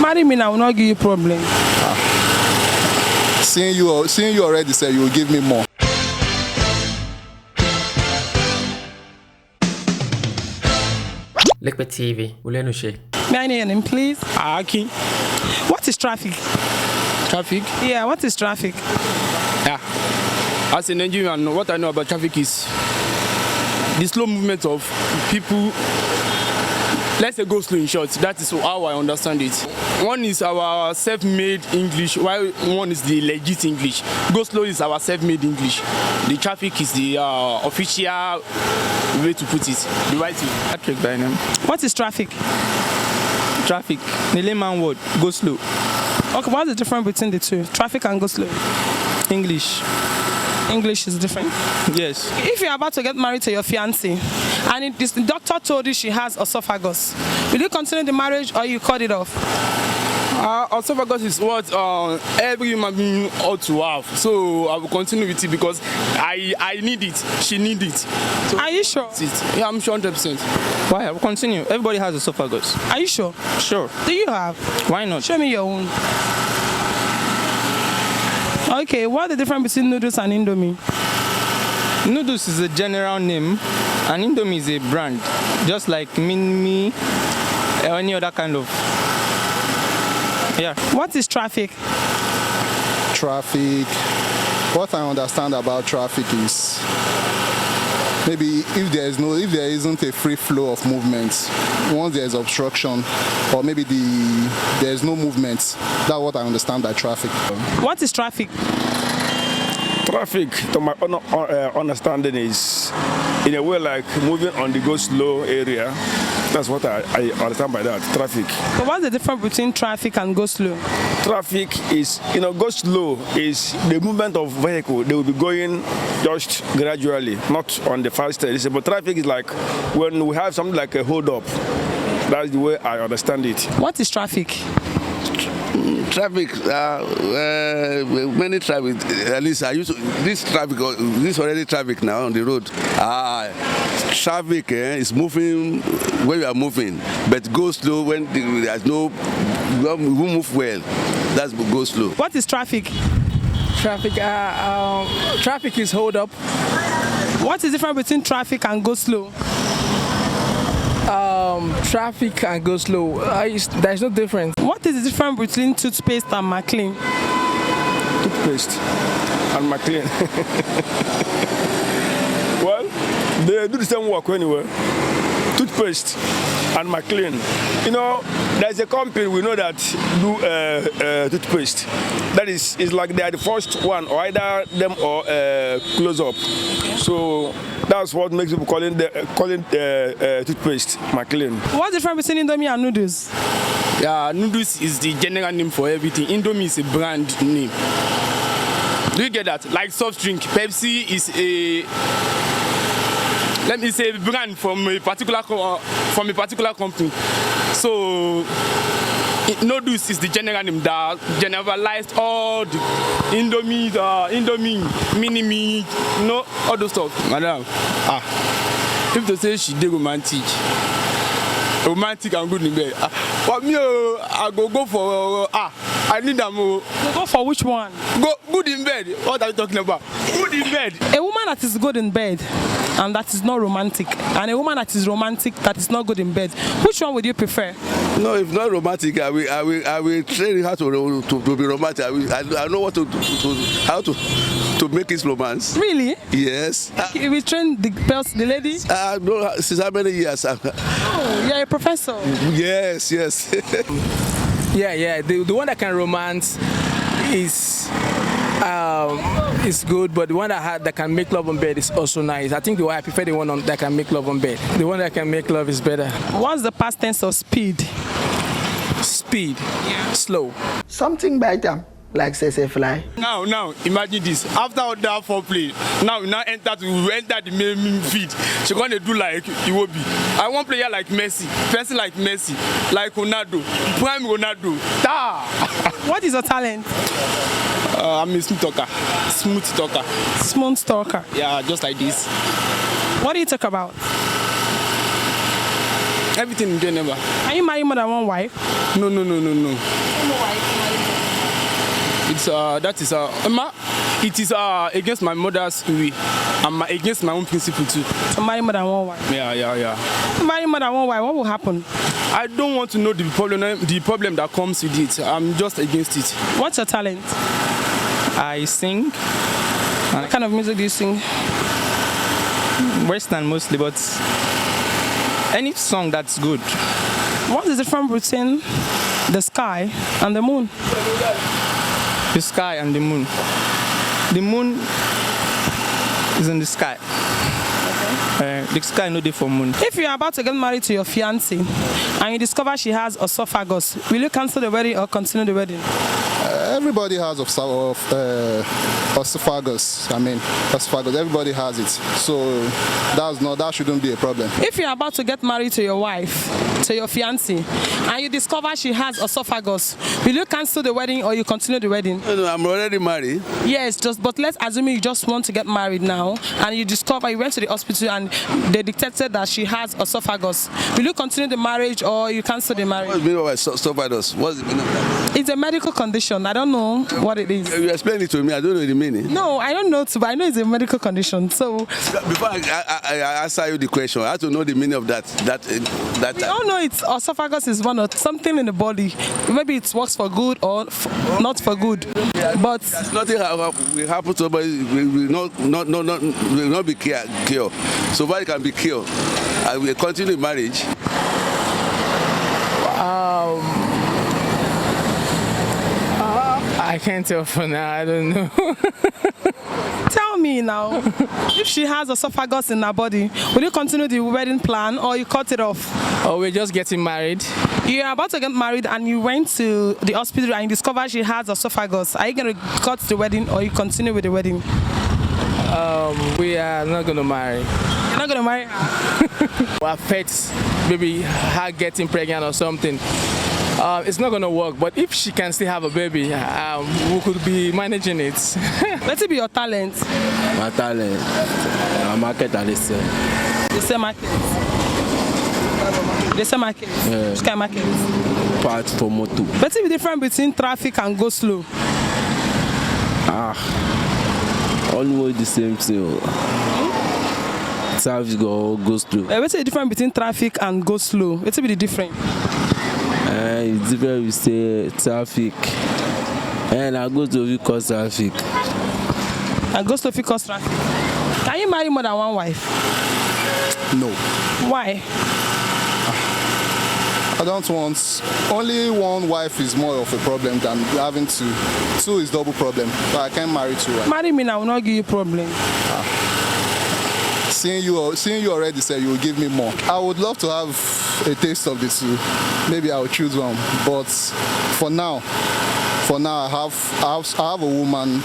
Marry me now, I will not give you problem. Seeing you already said you will give me more. LEPETV, Ulenushe. May I know your name, please? Aki. What is traffic? Traffic? Yeah, what is traffic? Yeah. As a Nigerian, what I know about traffic is the slow movement of people. Let's say go slow in short. That is how I understand it. One is our self-made English, while one is the legit English. Go slow is our self-made English. The traffic is the official way to put it. The right way. Patrick by name. What is traffic? Traffic, the layman word, go slow. Okay, what's the difference between the two? Traffic and go slow? English. English is different. Yes. If you're about to get married to your fiancée and the doctor told you she has esophagus, will you continue the marriage or you cut it off? Esophagus is what every human being ought to have. So I will continue with it because I need it. She needs it. So are you sure? Yeah, I'm sure 100%. Why? I will continue. Everybody has esophagus. Are you sure? Sure. Do you have? Why not? Show me your own. Okay, what's the difference between noodles and Indomie? Noodles is a general name and Indomie is a brand. Just like Minmi or any other kind of. Yeah. What is traffic? Traffic. What I understand about traffic is maybe if there isn't a free flow of movement, once there is obstruction, or maybe there is no movement. That's what I understand by traffic. What is traffic? Traffic, to my understanding, is in a way like moving on the go slow area. That's what I understand by that, traffic. So what's the difference between traffic and go slow? Traffic is, go slow is the movement of vehicle. They will be going just gradually, not on the fast stage. But traffic is like when we have something like a hold up. That's the way I understand it. What is traffic? Traffic, many traffic, at least I used to, this already traffic now on the road. Traffic is moving when you are moving, but go slow when there's no, you move well, that's go slow. What is traffic? Traffic, traffic is hold up. What is the difference between traffic and go slow? Traffic and go slow, there's no difference. What is the difference between toothpaste and McLean? Toothpaste and McLean. Well, they do the same work anyway. Toothpaste and McLean. There's a company we know that do toothpaste. That is like they are the first one, or either them or close up. So that's what makes people calling toothpaste McLean. What's the difference between Indomie and noodles? Yeah, noodles is the general name for everything. Indomie is a brand name. Do you get that? Like soft drink, Pepsi is a, let me say, brand from a particular company. So noodles is the general name that generalized all the Indomie, mini-me, all those stuff. Madam, if they say she did romantic and good in bed, for me, I go for, I need them. You go for which one? Good in bed. What are you talking about? Good in bed. A woman that is good in bed and that is not romantic, and a woman that is romantic that is not good in bed, which one would you prefer? No, if not romantic, I will train her to be romantic. I know what how to make it romance. Really? Yes. You will train the lady? No, since how many years? Oh, you're a professor. Yes. Yeah. The one that can romance is good, but the one that can make love on bed is also nice. I think I prefer the one that can make love on bed. The one that can make love is better. What's the past tense of speed? Speed. Yeah. Slow. Something better, like say fly. Now, imagine this. After all that foreplay, now we enter the main feed. She's gonna do like Iwobi. I want player like Messi, person like Messi, like Ronaldo, prime Ronaldo. What is your talent? I'm a smooth talker. Smooth talker. Yeah, just like this. What do you talk about? Everything in general. Are you married more than one wife? No. It's that is it is against my mother's way and against my own principle too. To marry more than one wife. Yeah. Marry more than one wife, what will happen? I don't want to know the problem that comes with it. I'm just against it. What's your talent? I sing What kind of music do you sing? Western mostly, but any song that's good. What is the difference between the sky and the moon? The sky and the moon. The moon is in the sky. The sky no day for moon. If you're about to get married to your fiancé and you discover she has esophagus, will you cancel the wedding or continue the wedding? Everybody has esophagus. Esophagus. Everybody has it. So that shouldn't be a problem. If you're about to get married to your wife, to your fiancé, and you discover she has esophagus, will you cancel the wedding or you continue the wedding? No, I'm already married. Yes, but let's assume you just want to get married now, and you discover you went to the hospital and they detected that she has esophagus. Will you continue the marriage or you cancel the marriage? What's the meaning of esophagus? What's the meaning of that? It's a medical condition. I don't know what it is. You explain it to me. I don't know the meaning. No, I don't know too, but I know it's a medical condition. So before I answer you the question, I have to know the meaning of that. We all know it's esophagus is one of something in the body. Maybe it works for good or not for good. But nothing will happen to somebody. Will not be cured. So far it can be cured. I will continue marriage. I can't tell for now. I don't know. tell me now, if she has esophagus in her body, will you continue the wedding plan or you cut it off? Oh, we're just getting married. You're about to get married and you went to the hospital and you discovered she has esophagus. Are you going to cut the wedding or you continue with the wedding? We are not going to marry. You're not going to marry her? What affects maybe her getting pregnant or something. It's not going to work, but if she can still have a baby, we could be managing it. Let it be your talent. My talent, market and they sell. They sell market. They sell market. Yeah. Which kind of market? Part for motor. What's the difference between traffic and go slow? Almost the same thing. Traffic go slow. What's the difference between traffic and go slow? What's the difference? It's different. We say traffic, and I go to cause traffic. And go slow cause traffic. Can you marry more than one wife? No. Why? I don't want. Only one wife is more of a problem than having two. Two is double problem. But I can't marry two wives. Marry me now, I will not give you problem. Seeing you already said you will give me more. I would love to have a taste of the two. Maybe I will choose one. But for now I have a woman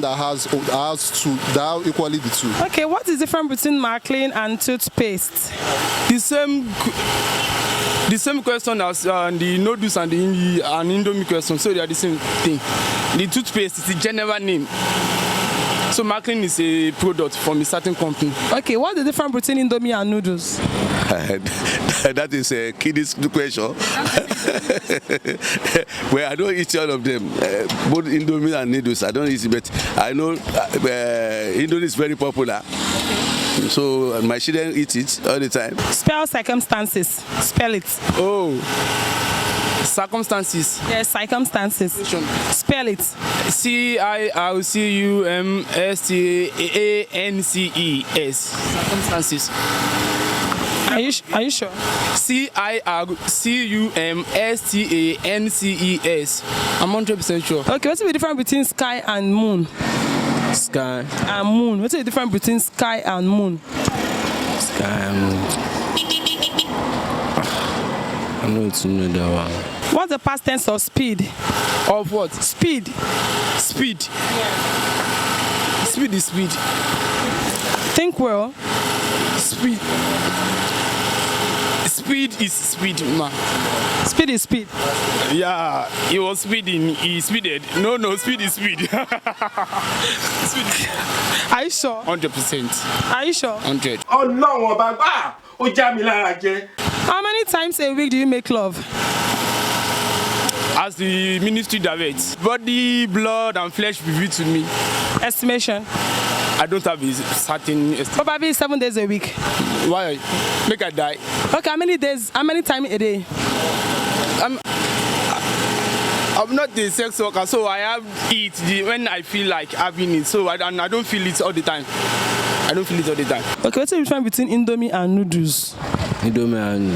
that has two, that have equally the two. Okay, what is the difference between Maclean and toothpaste? The same question as the noodles and the Indomie question, so they are the same thing. The toothpaste is the general name. So Maclean is a product from a certain company. Okay, what's the difference between Indomie and noodles? That is a kid's question. Well, I don't eat all of them. Both Indomie and noodles, I don't eat it, but I know Indomie is very popular. So my children eat it all the time. Spell circumstances. Spell it. Oh. Circumstances. Yes, circumstances. Spell it. CIRCUMSTANCES. Circumstances. Are you sure? CIRCUMSTANCES. I'm 100% sure. Okay, what's the difference between sky and moon? Sky. And moon. What's the difference between sky and moon? Sky and moon. I know it's know that one. What's the past tense of speed? Of what? Speed. Speed. Yeah. Speed is speed. Think well. Speed. Speed is speed, man. Speed is speed. Yeah, he was speeding. He speeded. No, speed is speed. Speed. Are you sure? 100%. Are you sure? 100. Oh no, ó já mi lára jẹ. How many times a week do you make love? as the ministry directs. Body, blood, and flesh revealed to me. Estimation? I don't have a certain estimation. Probably 7 days a week. Why? Make I die. Okay, how many days, how many times a day? I'm not a sex worker, so I have it when I feel like having it. So I don't feel it all the time. I don't feel it all the time. Okay, what's the difference between Indomie and noodles? Indomie and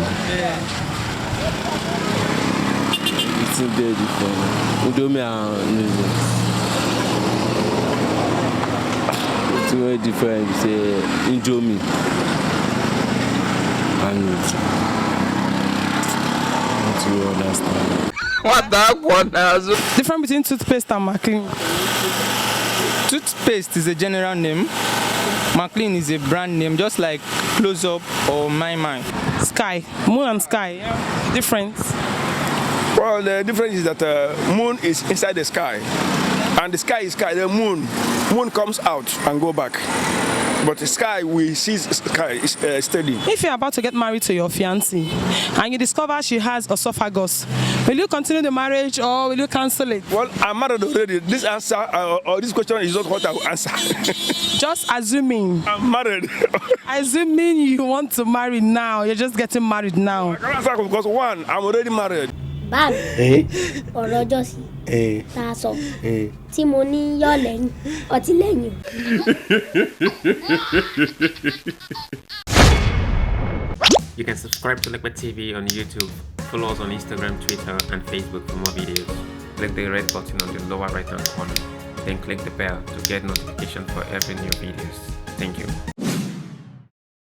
it's very different. Indomie and noodles. It's very different. Say Indomie and noodles. What do you understand? What that one? Difference between toothpaste and McLean? Toothpaste is a general name. McLean is a brand name, just like Close Up or My. Sky, moon and sky, yeah. Difference? Well, the difference is that moon is inside the sky, and the sky is sky. The moon comes out and go back, but the sky we see sky is steady. If you're about to get married to your fiancée and you discover she has esophagus, will you continue the marriage or will you cancel it? Well, I'm married already. This answer or this question is not what I will answer. Just assuming. I'm married. Assuming you want to marry now, you're just getting married now. I can't answer because one, I'm already married. Bam. Ọ̀rọ̀ ọjọ́ sí. Tá a sọ. Tí mo ní yọ̀ lẹ́yìn, ọtí lẹ́yìn. You can subscribe to LEPETV on YouTube, follow us on Instagram, Twitter, and Facebook for more videos. Click the red button on the lower right hand corner, then click the bell to get notification for every new videos. Thank you.